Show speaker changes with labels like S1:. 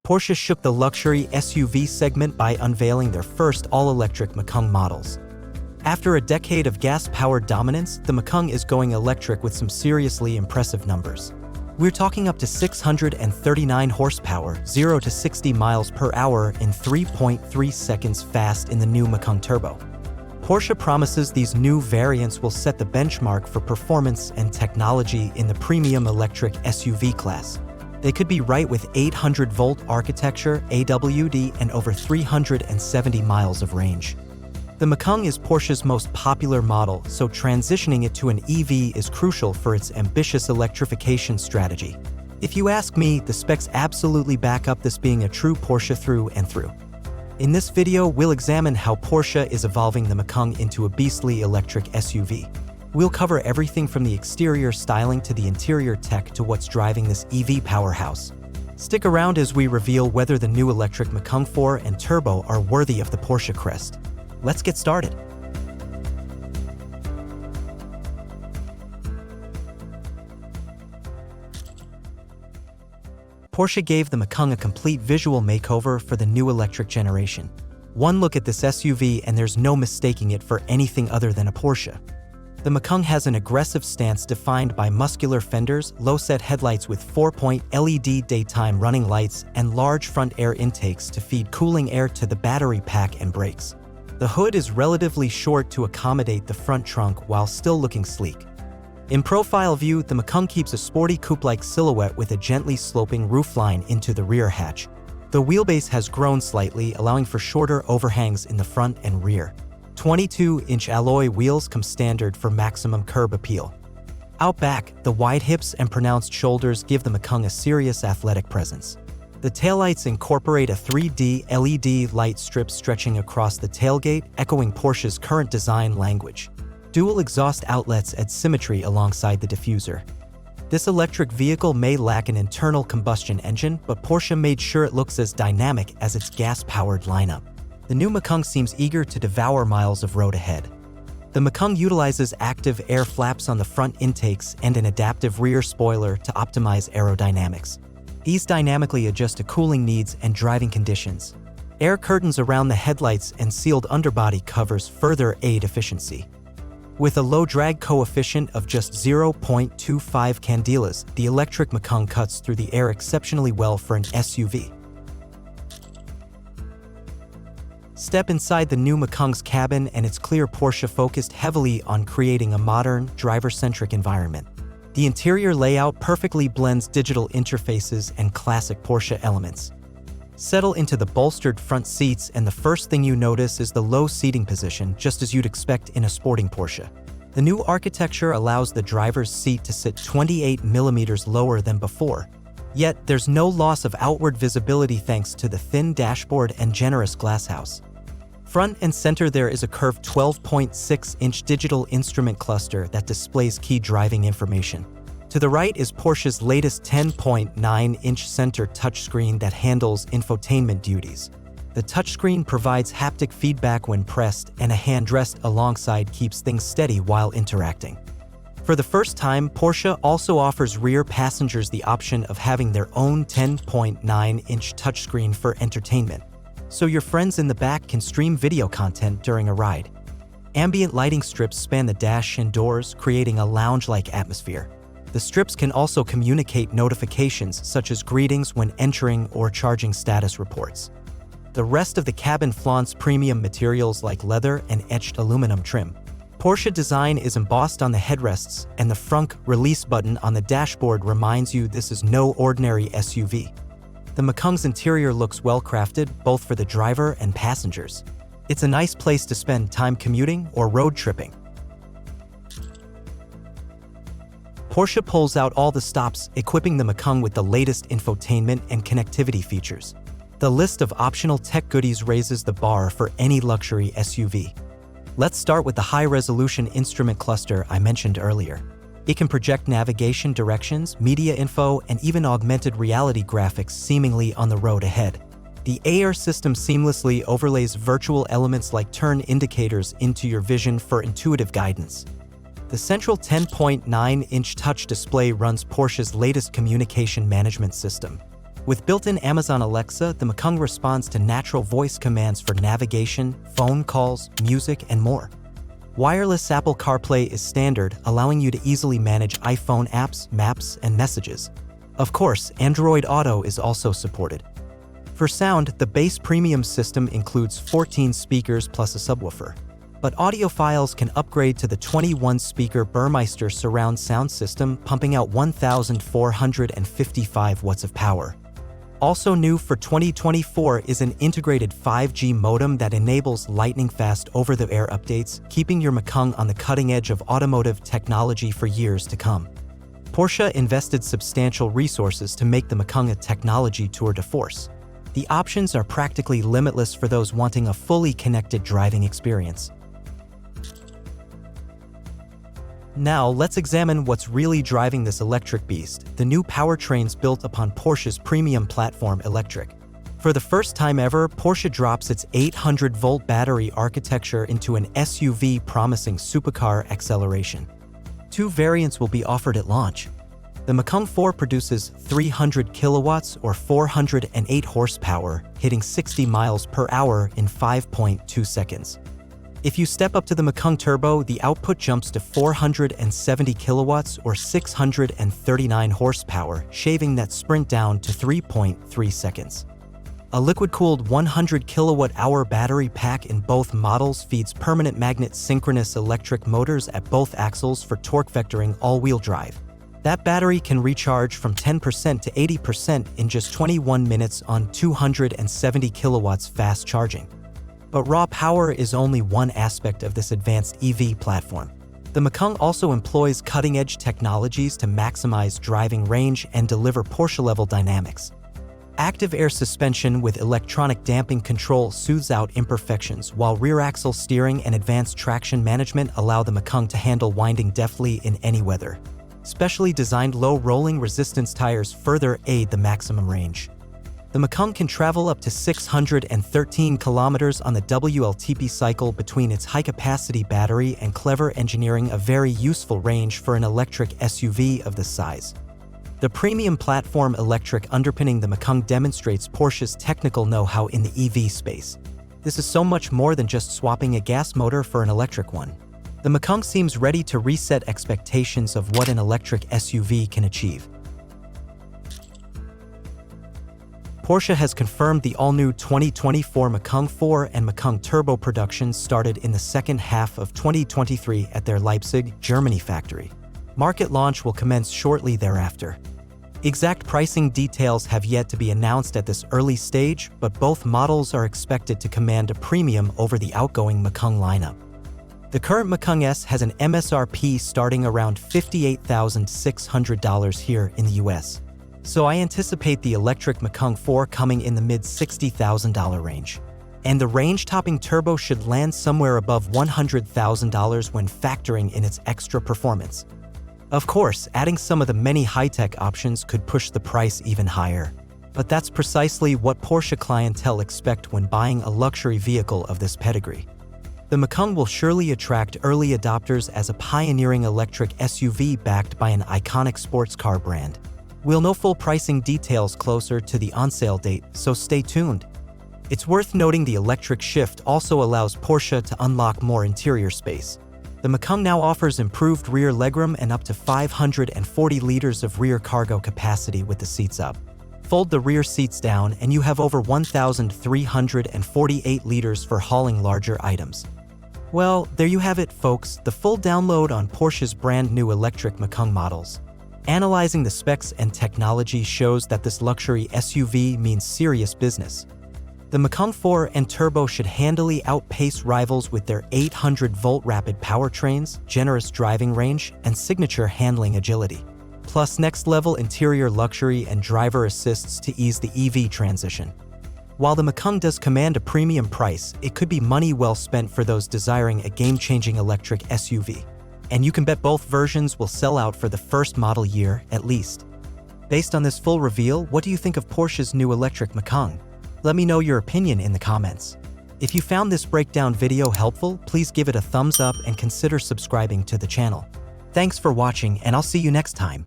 S1: Porsche shook the luxury SUV segment by unveiling their first all-electric Macan models. After a decade of gas-powered dominance, the Macan is going electric with some seriously impressive numbers. We're talking up to 639 horsepower, 0 to 60 miles per hour in 3.3 seconds fast in the new Macan Turbo. Porsche promises these new variants will set the benchmark for performance and technology in the premium electric SUV class. They could be right with 800-volt architecture, AWD, and over 370 miles of range. The Macan is Porsche's most popular model, so transitioning it to an EV is crucial for its ambitious electrification strategy. If you ask me, the specs absolutely back up this being a true Porsche through and through. In this video, we'll examine how Porsche is evolving the Macan into a beastly electric SUV. We'll cover everything from the exterior styling to the interior tech to what's driving this EV powerhouse. Stick around as we reveal whether the new electric Macan 4 and Turbo are worthy of the Porsche crest. Let's get started. Porsche gave the Macan a complete visual makeover for the new electric generation. One look at this SUV and there's no mistaking it for anything other than a Porsche. The Macan has an aggressive stance defined by muscular fenders, low-set headlights with 4-point LED daytime running lights, and large front air intakes to feed cooling air to the battery pack and brakes. The hood is relatively short to accommodate the front trunk while still looking sleek. In profile view, the Macan keeps a sporty coupe-like silhouette with a gently sloping roofline into the rear hatch. The wheelbase has grown slightly, allowing for shorter overhangs in the front and rear. 22-inch alloy wheels come standard for maximum curb appeal. Out back, the wide hips and pronounced shoulders give the Macan a serious athletic presence. The taillights incorporate a 3D LED light strip stretching across the tailgate, echoing Porsche's current design language. Dual exhaust outlets add symmetry alongside the diffuser. This electric vehicle may lack an internal combustion engine, but Porsche made sure it looks as dynamic as its gas-powered lineup. The new Macan seems eager to devour miles of road ahead. The Macan utilizes active air flaps on the front intakes and an adaptive rear spoiler to optimize aerodynamics. These dynamically adjust to cooling needs and driving conditions. Air curtains around the headlights and sealed underbody covers further aid efficiency. With a low drag coefficient of just 0.25 candelas, the electric Macan cuts through the air exceptionally well for an SUV. Step inside the new Macan's cabin and it's clear Porsche focused heavily on creating a modern, driver-centric environment. The interior layout perfectly blends digital interfaces and classic Porsche elements. Settle into the bolstered front seats and the first thing you notice is the low seating position, just as you'd expect in a sporting Porsche. The new architecture allows the driver's seat to sit 28 millimeters lower than before. Yet, there's no loss of outward visibility thanks to the thin dashboard and generous glasshouse. Front and center there is a curved 12.6-inch digital instrument cluster that displays key driving information. To the right is Porsche's latest 10.9-inch center touchscreen that handles infotainment duties. The touchscreen provides haptic feedback when pressed, and a hand rest alongside keeps things steady while interacting. For the first time, Porsche also offers rear passengers the option of having their own 10.9-inch touchscreen for entertainment, so your friends in the back can stream video content during a ride. Ambient lighting strips span the dash and doors, creating a lounge-like atmosphere. The strips can also communicate notifications such as greetings when entering or charging status reports. The rest of the cabin flaunts premium materials like leather and etched aluminum trim. Porsche design is embossed on the headrests, and the front release button on the dashboard reminds you this is no ordinary SUV. The Macan's interior looks well-crafted, both for the driver and passengers. It's a nice place to spend time commuting or road tripping. Porsche pulls out all the stops, equipping the Macan with the latest infotainment and connectivity features. The list of optional tech goodies raises the bar for any luxury SUV. Let's start with the high-resolution instrument cluster I mentioned earlier. It can project navigation directions, media info, and even augmented reality graphics seemingly on the road ahead. The AR system seamlessly overlays virtual elements like turn indicators into your vision for intuitive guidance. The central 10.9-inch touch display runs Porsche's latest communication management system. With built-in Amazon Alexa, the Macan responds to natural voice commands for navigation, phone calls, music, and more. Wireless Apple CarPlay is standard, allowing you to easily manage iPhone apps, maps, and messages. Of course, Android Auto is also supported. For sound, the base premium system includes 14 speakers plus a subwoofer. But audiophiles can upgrade to the 21-speaker Burmeister surround sound system, pumping out 1,455 watts of power. Also new for 2024 is an integrated 5G modem that enables lightning-fast over-the-air updates, keeping your Macan on the cutting edge of automotive technology for years to come. Porsche invested substantial resources to make the Macan a technology tour de force. The options are practically limitless for those wanting a fully connected driving experience. Now, let's examine what's really driving this electric beast, the new powertrains built upon Porsche's premium platform Electric. For the first time ever, Porsche drops its 800-volt battery architecture into an SUV promising supercar acceleration. Two variants will be offered at launch. The Macan 4 produces 300 kilowatts or 408 horsepower, hitting 60 miles per hour in 5.2 seconds. If you step up to the Macan Turbo, the output jumps to 470 kilowatts or 639 horsepower, shaving that sprint down to 3.3 seconds. A liquid-cooled 100 kilowatt-hour battery pack in both models feeds permanent magnet synchronous electric motors at both axles for torque vectoring all-wheel drive. That battery can recharge from 10% to 80% in just 21 minutes on 270 kilowatts fast charging. But raw power is only one aspect of this advanced EV platform. The Macan also employs cutting-edge technologies to maximize driving range and deliver Porsche-level dynamics. Active air suspension with electronic damping control soothes out imperfections, while rear-axle steering and advanced traction management allow the Macan to handle winding deftly in any weather. Specially designed low rolling resistance tires further aid the maximum range. The Macan can travel up to 613 kilometers on the WLTP cycle between its high-capacity battery and clever engineering, a very useful range for an electric SUV of this size. The premium platform Electric underpinning the Macan demonstrates Porsche's technical know-how in the EV space. This is so much more than just swapping a gas motor for an electric one. The Macan seems ready to reset expectations of what an electric SUV can achieve. Porsche has confirmed the all-new 2024 Macan 4 and Macan Turbo production started in the second half of 2023 at their Leipzig, Germany factory. Market launch will commence shortly thereafter. Exact pricing details have yet to be announced at this early stage, but both models are expected to command a premium over the outgoing Macan lineup. The current Macan S has an MSRP starting around $58,600 here in the US. So I anticipate the electric Macan 4 coming in the mid-$60,000 range. And the range-topping turbo should land somewhere above $100,000 when factoring in its extra performance. Of course, adding some of the many high-tech options could push the price even higher. But that's precisely what Porsche clientele expect when buying a luxury vehicle of this pedigree. The Macan will surely attract early adopters as a pioneering electric SUV backed by an iconic sports car brand. We'll know full pricing details closer to the on-sale date, so stay tuned. It's worth noting the electric shift also allows Porsche to unlock more interior space. The Macan now offers improved rear legroom and up to 540 liters of rear cargo capacity with the seats up. Fold the rear seats down and you have over 1,348 liters for hauling larger items. Well, there you have it, folks, the full download on Porsche's brand new electric Macan models. Analyzing the specs and technology shows that this luxury SUV means serious business. The Macan 4 and Turbo should handily outpace rivals with their 800-volt rapid powertrains, generous driving range, and signature handling agility. Plus next-level interior luxury and driver assists to ease the EV transition. While the Macan does command a premium price, it could be money well spent for those desiring a game-changing electric SUV. And you can bet both versions will sell out for the first model year, at least. Based on this full reveal, what do you think of Porsche's new electric Macan? Let me know your opinion in the comments. If you found this breakdown video helpful, please give it a thumbs up and consider subscribing to the channel. Thanks for watching, and I'll see you next time.